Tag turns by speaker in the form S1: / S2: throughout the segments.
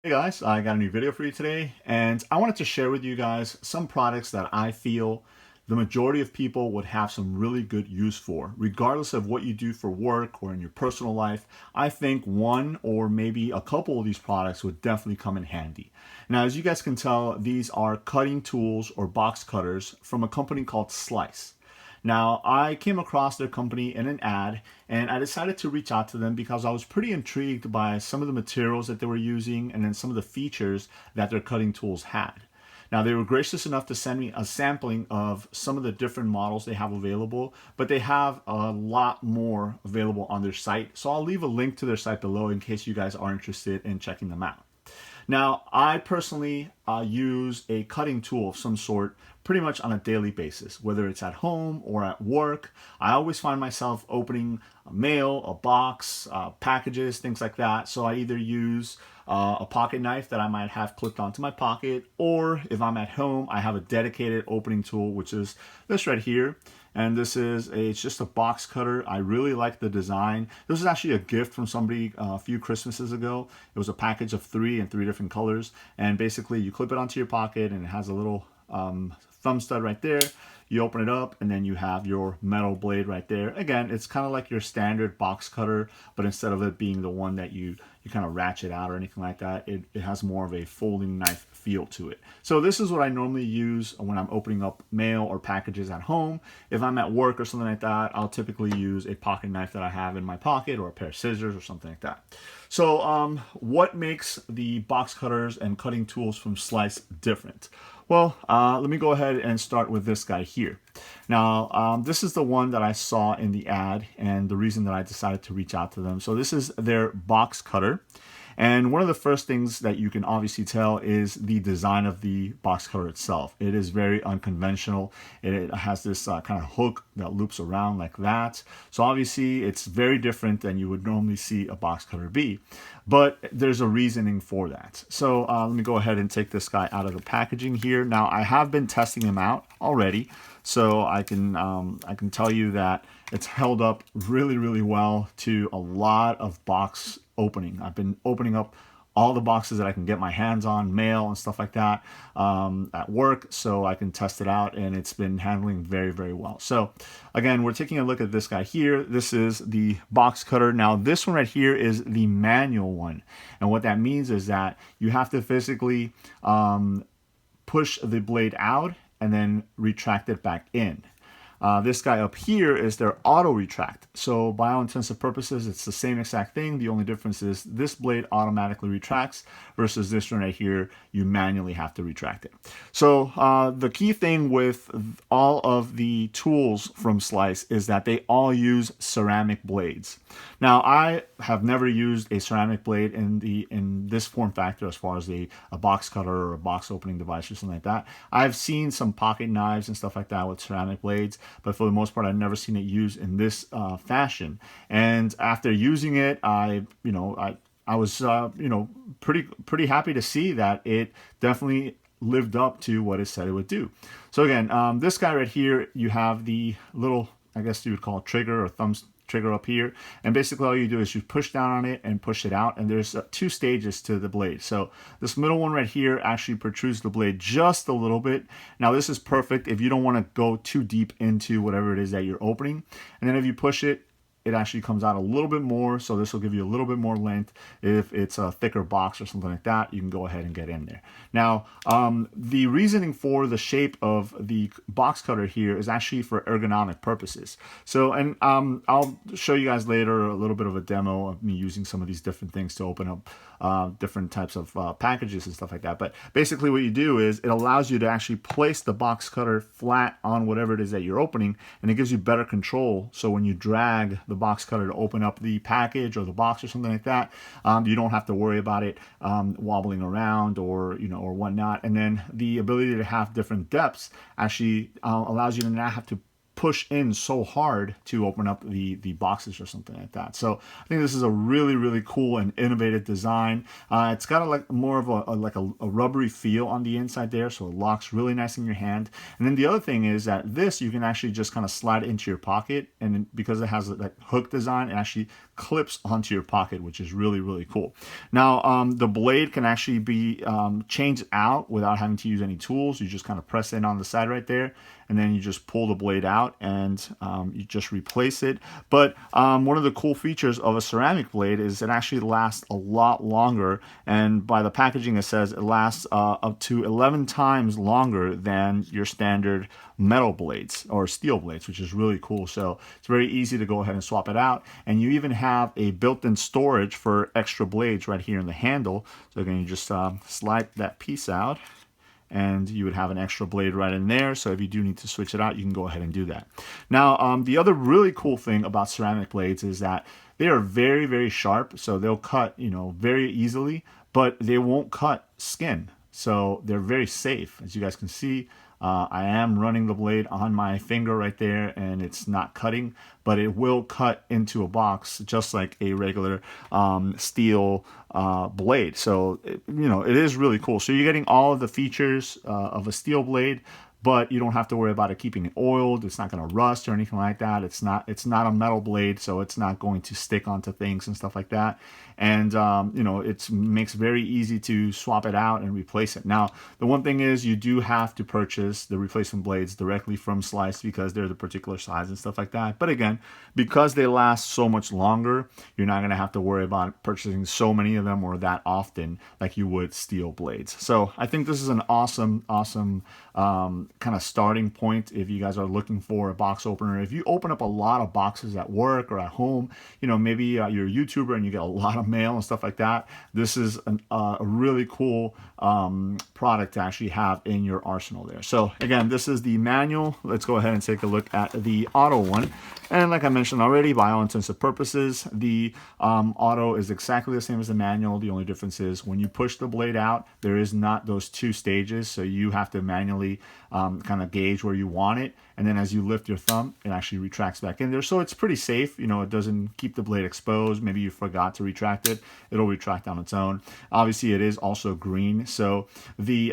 S1: Hey guys, I got a new video for you today, and I wanted to share with you guys some products that I feel the majority of people would have some really good use for. Regardless of what you do for work or in your personal life, I think one or maybe a couple of these products would definitely come in handy. Now, as you guys can tell, these are cutting tools or box cutters from a company called Slice. Now, I came across their company in an ad and I decided to reach out to them because I was pretty intrigued by some of the materials that they were using and then some of the features that their cutting tools had. Now, they were gracious enough to send me a sampling of some of the different models they have available, but they have a lot more available on their site. So I'll leave a link to their site below in case you guys are interested in checking them out. Now, I personally use a cutting tool of some sort pretty much on a daily basis, whether it's at home or at work. I always find myself opening a mail, a box, packages, things like that. So I either use a pocket knife that I might have clipped onto my pocket, or if I'm at home, I have a dedicated opening tool, which is this right here. And it's just a box cutter. I really like the design. This is actually a gift from somebody a few Christmases ago. It was a package of three in three different colors, and basically you clip it onto your pocket and it has a little thumb stud right there. You open it up and then you have your metal blade right there. Again, it's kind of like your standard box cutter, but instead of it being the one that you kind of ratchet out or anything like that, it has more of a folding knife feel to it. So this is what I normally use when I'm opening up mail or packages at home. If I'm at work or something like that, I'll typically use a pocket knife that I have in my pocket or a pair of scissors or something like that. So what makes the box cutters and cutting tools from Slice different? Well, let me go ahead and start with this guy here. Now, this is the one that I saw in the ad and the reason that I decided to reach out to them. So this is their box cutter. And one of the first things that you can obviously tell is the design of the box cutter itself. It is very unconventional. It has this kind of hook that loops around like that. So obviously it's very different than you would normally see a box cutter be. But there's a reasoning for that. So let me go ahead and take this guy out of the packaging here. Now I have been testing him out already. So I can tell you that it's held up really, really well to a lot of box opening. I've been opening up all the boxes that I can get my hands on, mail and stuff like that at work, so I can test it out, and it's been handling very, very well. So again, we're taking a look at this guy here. This is the box cutter. Now this one right here is the manual one, and what that means is that you have to physically push the blade out and then retract it back in. This guy up here is their auto retract. So by all intents and purposes, it's the same exact thing. The only difference is this blade automatically retracts versus this one right here, you manually have to retract it. So the key thing with all of the tools from Slice is that they all use ceramic blades. Now, I have never used a ceramic blade in this form factor as far as a box cutter or a box opening device or something like that. I've seen some pocket knives and stuff like that with ceramic blades, but for the most part, I've never seen it used in this fashion. And after using it, I was pretty happy to see that it definitely lived up to what it said it would do. So again, this guy right here, you have the little, I guess you would call it trigger or thumb trigger up here, and basically all you do is you push down on it and push it out, and there's two stages to the blade. So this middle one right here actually protrudes the blade just a little bit. Now this is perfect if you don't want to go too deep into whatever it is that you're opening, and then if you push it, it actually comes out a little bit more, so this will give you a little bit more length. If it's a thicker box or something like that, you can go ahead and get in there. Now, the reasoning for the shape of the box cutter here is actually for ergonomic purposes. So, and I'll show you guys later a little bit of a demo of me using some of these different things to open up different types of packages and stuff like that. But basically what you do is it allows you to actually place the box cutter flat on whatever it is that you're opening, and it gives you better control. So when you drag the box cutter to open up the package or the box or something like that, you don't have to worry about it wobbling around or or whatnot. And then the ability to have different depths actually allows you to not have to push in so hard to open up the boxes or something like that. So I think this is a really, really cool and innovative design. It's got like more of a rubbery feel on the inside there, so it locks really nice in your hand. And then the other thing is that this, you can actually just kind of slide it into your pocket, and because it has that hook design, it actually clips onto your pocket, which is really, really cool. Now, the blade can actually be changed out without having to use any tools. You just kind of press in on the side right there, and then you just pull the blade out, and you just replace it. But one of the cool features of a ceramic blade is it actually lasts a lot longer, and by the packaging it says it lasts up to 11 times longer than your standard metal blades or steel blades, which is really cool. So it's very easy to go ahead and swap it out, and you even have a built-in storage for extra blades right here in the handle. So again, you just slide that piece out, and you would have an extra blade right in there. So if you do need to switch it out, you can go ahead and do that. Now, the other really cool thing about ceramic blades is that they are very, very sharp. So they'll cut, very easily, but they won't cut skin. So they're very safe. As you guys can see, I am running the blade on my finger right there, and it's not cutting, but it will cut into a box just like a regular steel blade. So, it is really cool. So you're getting all of the features of a steel blade, but you don't have to worry about it keeping it oiled. It's not going to rust or anything like that. It's not a metal blade, so it's not going to stick onto things and stuff like that. And it makes very easy to swap it out and replace it. Now, the one thing is you do have to purchase the replacement blades directly from Slice because they're the particular size and stuff like that. But again, because they last so much longer, you're not going to have to worry about purchasing so many of them or that often like you would steel blades. So I think this is an awesome kind of starting point if you guys are looking for a box opener. If you open up a lot of boxes at work or at home, maybe you're a YouTuber and you get a lot of mail and stuff like that, this is a really cool product to actually have in your arsenal there. So again, this is the manual. Let's go ahead and take a look at the auto one. And like I mentioned already, by all intents and purposes, the auto is exactly the same as the manual. The only difference is when you push the blade out, there is not those two stages, so you have to manually kind of gauge where you want it, and then as you lift your thumb, it actually retracts back in there. So it's pretty safe. It doesn't keep the blade exposed. Maybe you forgot to retract it, it'll retract on its own. Obviously, it is also green, so the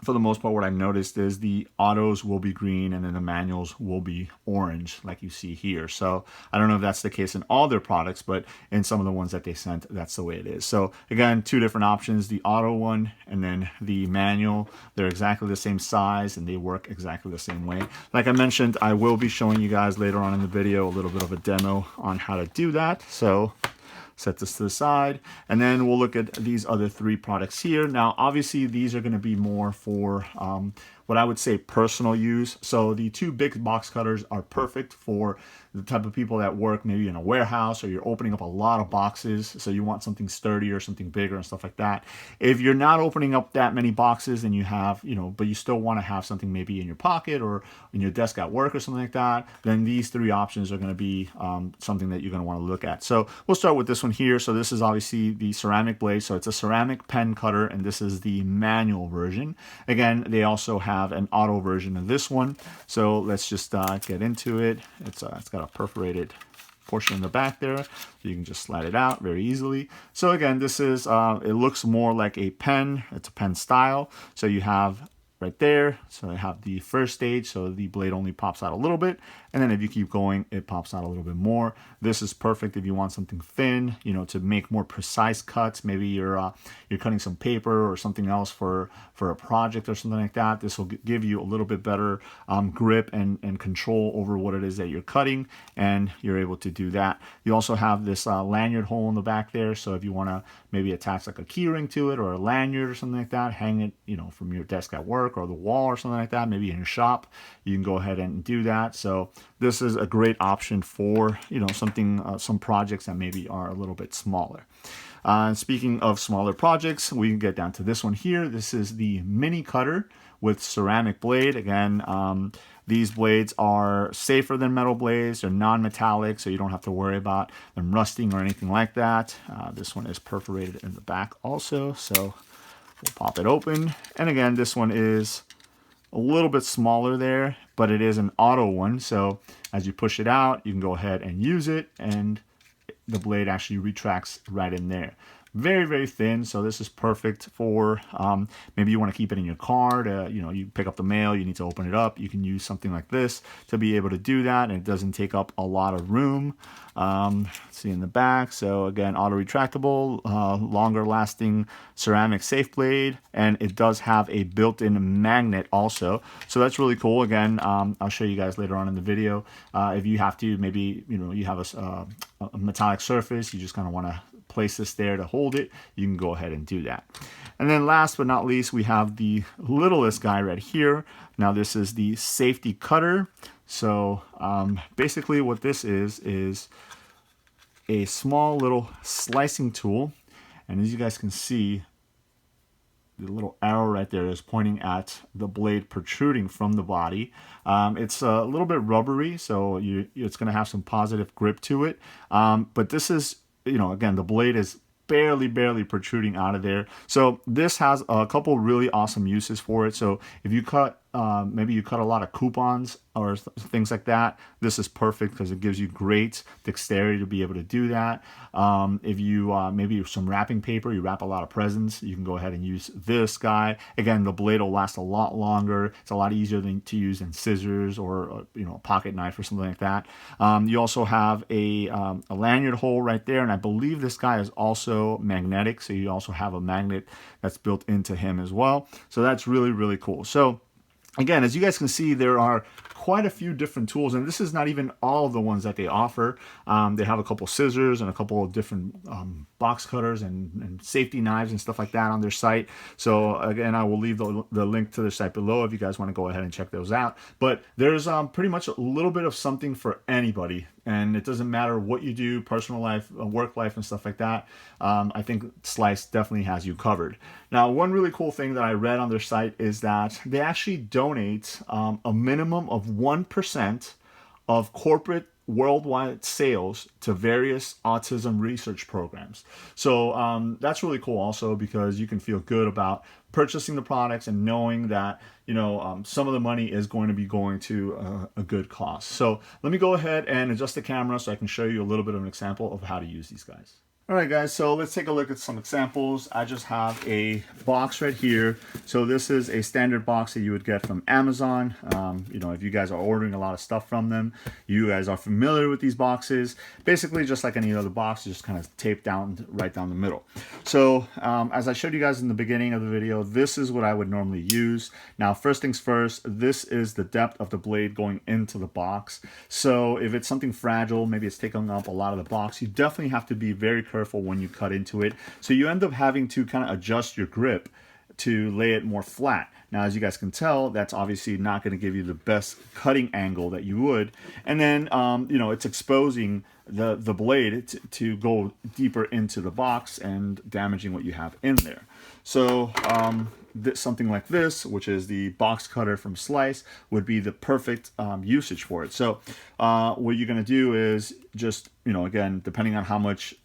S1: for the most part, what I've noticed is the autos will be green and then the manuals will be orange, like you see here. So I don't know if that's the case in all their products, but in some of the ones that they sent, that's the way it is. So again, two different options, the auto one and then the manual. They're exactly the same size and they work exactly the same way. Like I mentioned, I will be showing you guys later on in the video a little bit of a demo on how to do that. So set this to the side, and then we'll look at these other three products here. Now, obviously, these are going to be more for what I would say personal use. So the two big box cutters are perfect for the type of people that work maybe in a warehouse or you're opening up a lot of boxes, so you want something sturdier, something bigger and stuff like that. If you're not opening up that many boxes and you have, but you still want to have something maybe in your pocket or in your desk at work or something like that, then these three options are going to be something that you're going to want to look at. So we'll start with this one here. So this is obviously the ceramic blade. So it's a ceramic pen cutter, and this is the manual version. Again, they also have an auto version of this one. So let's just get into it. It's got a perforated portion in the back there, so you can just slide it out very easily. So again, this is it looks more like a pen. It's a pen style. So you have right there, so I have the first stage, so the blade only pops out a little bit, and then if you keep going, it pops out a little bit more. This is perfect if you want something thin, to make more precise cuts. Maybe you're cutting some paper or something else for a project or something like that. This will give you a little bit better grip and control over what it is that you're cutting, and you're able to do that. You also have this lanyard hole in the back there, so if you want to maybe attach like a key ring to it or a lanyard or something like that, hang it, from your desk at work or the wall or something like that, maybe in your shop, you can go ahead and do that. So this is a great option for some projects that maybe are a little bit smaller. Speaking of smaller projects, we can get down to this one here. This is the mini cutter with ceramic blade. Again, these blades are safer than metal blades. They're non-metallic, so you don't have to worry about them rusting or anything like that. This one is perforated in the back also, so we'll pop it open. And again, this one is a little bit smaller there, but it is an auto one. So as you push it out, you can go ahead and use it, and the blade actually retracts right in there. Very, very thin, so this is perfect for maybe you want to keep it in your car to, you pick up the mail, you need to open it up. You can use something like this to be able to do that, and it doesn't take up a lot of room. See in the back, so again, auto retractable, longer lasting ceramic safe blade, and it does have a built-in magnet also, so that's really cool. Again, I'll show you guys later on in the video. If you have to, maybe you have a metallic surface, you just kind of want to place this there to hold it, you can go ahead and do that. And then last but not least, we have the littlest guy right here. Now this is the safety cutter. So basically what this is a small little slicing tool, and as you guys can see, the little arrow right there is pointing at the blade protruding from the body. It's a little bit rubbery, so it's going to have some positive grip to it, but this is, again, the blade is barely protruding out of there. So this has a couple really awesome uses for it. So if you cut, maybe you cut a lot of coupons or things like that, this is perfect because it gives you great dexterity to be able to do that. If you maybe some wrapping paper, you wrap a lot of presents, you can go ahead and use this guy. Again, the blade will last a lot longer. It's a lot easier to use than scissors or a pocket knife or something like that. You also have a lanyard hole right there, and I believe this guy is also magnetic, so you also have a magnet that's built into him as well. So that's really, really cool. So again, as you guys can see, there are quite a few different tools, and this is not even all of the ones that they offer. They have a couple scissors and a couple of different box cutters and safety knives and stuff like that on their site. So again, I will leave the link to their site below if you guys want to go ahead and check those out. But there's pretty much a little bit of something for anybody, and it doesn't matter what you do, personal life, work life, and stuff like that. I think Slice definitely has you covered. Now, one really cool thing that I read on their site is that they actually donate a minimum of 1% of corporate worldwide sales to various autism research programs. So that's really cool also, because you can feel good about purchasing the products and knowing that some of the money is going to be going to a good cause. So let me go ahead and adjust the camera so I can show you a little bit of an example of how to use these guys. All right, guys, so let's take a look at some examples. I just have a box right here. So this is a standard box that you would get from Amazon. If you guys are ordering a lot of stuff from them, you guys are familiar with these boxes. Basically, just like any other box, just kind of taped down right down the middle. So as I showed you guys in the beginning of the video, this is what I would normally use. Now, first things first, this is the depth of the blade going into the box. So if it's something fragile, maybe it's taking up a lot of the box, you definitely have to be very careful when you cut into it. So you end up having to kind of adjust your grip to lay it more flat. Now, as you guys can tell, that's obviously not going to give you the best cutting angle that you would. And then, it's exposing the blade to go deeper into the box and damaging what you have in there. So something like this, which is the box cutter from Slice, would be the perfect usage for it. So what you're going to do is just, again, depending on how much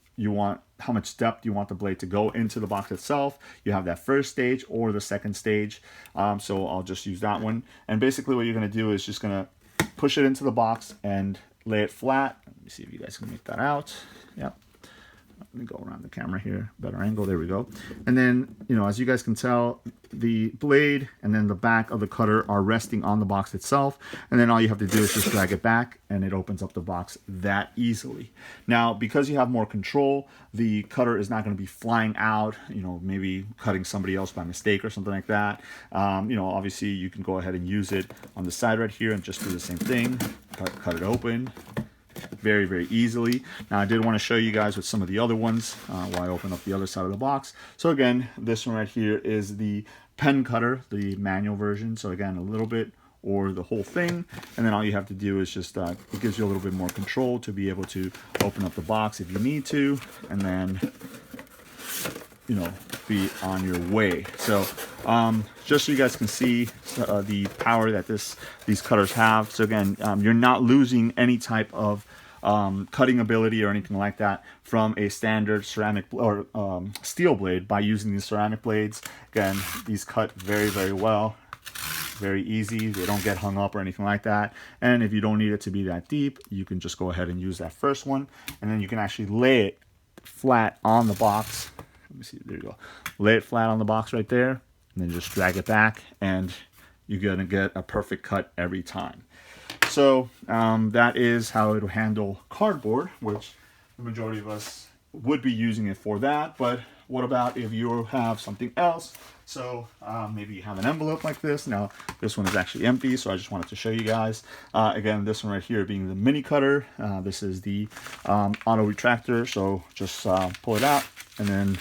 S1: depth you want the blade to go into the box itself, you have that first stage or the second stage. So I'll just use that one. And basically what you're going to do is just going to push it into the box and lay it flat. Let me see if you guys can make that out. Yep. Let me go around the camera here, better angle, there we go. And then, as you guys can tell, the blade and then the back of the cutter are resting on the box itself. And then all you have to do is just drag it back and it opens up the box that easily. Now, because you have more control, the cutter is not going to be flying out, maybe cutting somebody else by mistake or something like that. Obviously you can go ahead and use it on the side right here and just do the same thing, cut it open. Very, very easily. Now, I did want to show you guys with some of the other ones while I open up the other side of the box. So again, this one right here is the pen cutter, the manual version. So again, a little bit or the whole thing, and then all you have to do is just it gives you a little bit more control to be able to open up the box if you need to, and then be on your way. So just so you guys can see the power that these cutters have. So again, you're not losing any type of cutting ability or anything like that from a standard ceramic or steel blade by using these ceramic blades. Again, these cut very, very well. very easy. They don't get hung up or anything like that. And if you don't need it to be that deep, you can just go ahead and use that first one, and then you can actually lay it flat on the box. Let me see, there you go. Lay it flat on the box right there, and then just drag it back, and you're gonna get a perfect cut every time. So that is how it'll handle cardboard, which the majority of us would be using it for that. But what about if you have something else? So maybe you have an envelope like this. Now this one is actually empty, so I just wanted to show you guys. Again, this one right here being the mini cutter. This is the auto retractor, so just pull it out, and then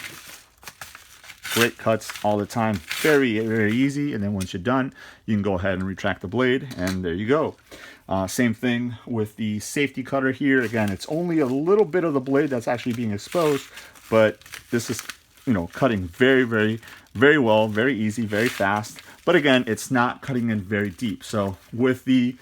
S1: great cuts all the time. Very, very easy. And then once you're done, you can go ahead and retract the blade, and there you go. Same thing with the safety cutter here. Again, it's only a little bit of the blade that's actually being exposed, but this is, you know, cutting very, very, very well, very easy, very fast. But again, it's not cutting in very deep. So with the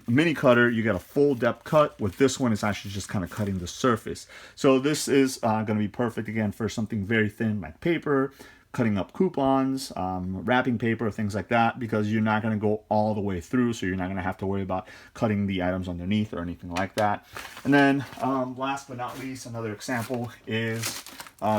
S1: mini cutter, you get a full depth cut. With this one, it's actually just kind of cutting the surface. So this is going to be perfect again for something very thin like paper, cutting up coupons, wrapping paper, things like that, because you're not going to go all the way through, so you're not going to have to worry about cutting the items underneath or anything like that. And then last but not least, another example is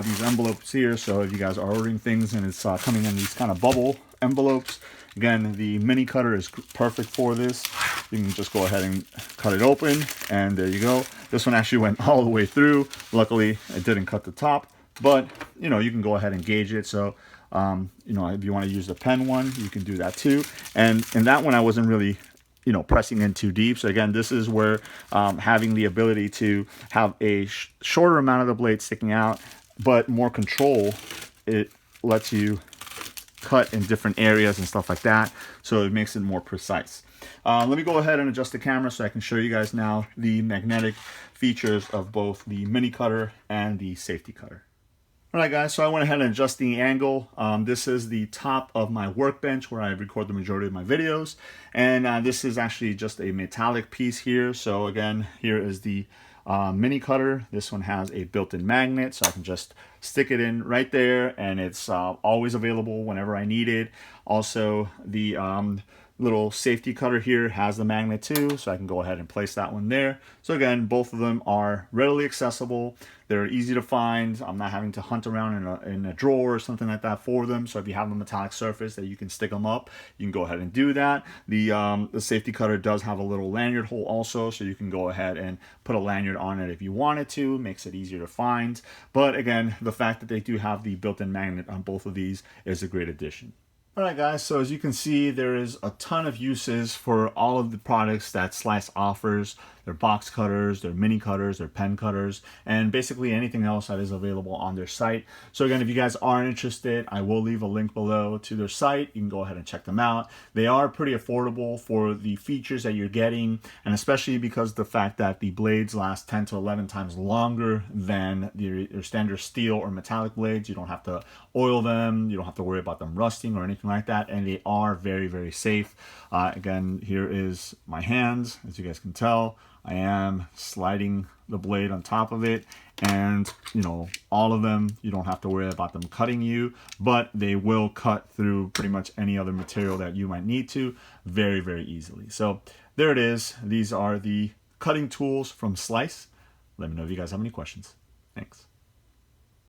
S1: these envelopes here. So if you guys are ordering things and it's coming in these kind of bubble envelopes, again, the mini cutter is perfect for this. You can just go ahead and cut it open, and there you go. This one actually went all the way through. Luckily, it didn't cut the top, but you know, you can go ahead and gauge it. So you know, if you want to use the pen one, you can do that too. And in that one, I wasn't really, you know, pressing in too deep. So again, this is where having the ability to have a shorter amount of the blade sticking out, but more control, it lets you cut in different areas and stuff like that, so it makes it more precise. Let me go ahead and adjust the camera so I can show you guys now the magnetic features of both the mini cutter and the safety cutter. Alright guys, so I went ahead and adjusted the angle. This is the top of my workbench where I record the majority of my videos, and this is actually just a metallic piece here. So again, here is the mini cutter. This one has a built-in magnet, so I can just stick it in right there, and it's always available whenever I need it. Also, the little safety cutter here has the magnet too, so I can go ahead and place that one there. So again, both of them are readily accessible. They're easy to find. I'm not having to hunt around in a drawer or something like that for them. So if you have a metallic surface that you can stick them up, you can go ahead and do that. The safety cutter does have a little lanyard hole also, so you can go ahead and put a lanyard on it if you wanted to. Makes it easier to find. But again, the fact that they do have the built-in magnet on both of these is a great addition. Alright guys, so as you can see, there is a ton of uses for all of the products that Slice offers. Their box cutters, their mini cutters, their pen cutters, and basically anything else that is available on their site. So again, if you guys are interested, I will leave a link below to their site. You can go ahead and check them out. They are pretty affordable for the features that you're getting, and especially because the fact that the blades last 10 to 11 times longer than your standard steel or metallic blades. You don't have to oil them, you don't have to worry about them rusting or anything like that, and they are very, very safe. Again, here is my hands. As you guys can tell, I am sliding the blade on top of it, and you know, all of them, you don't have to worry about them cutting you, but they will cut through pretty much any other material that you might need to very, very easily. So there it is. These are the cutting tools from Slice. Let me know if you guys have any questions. Thanks.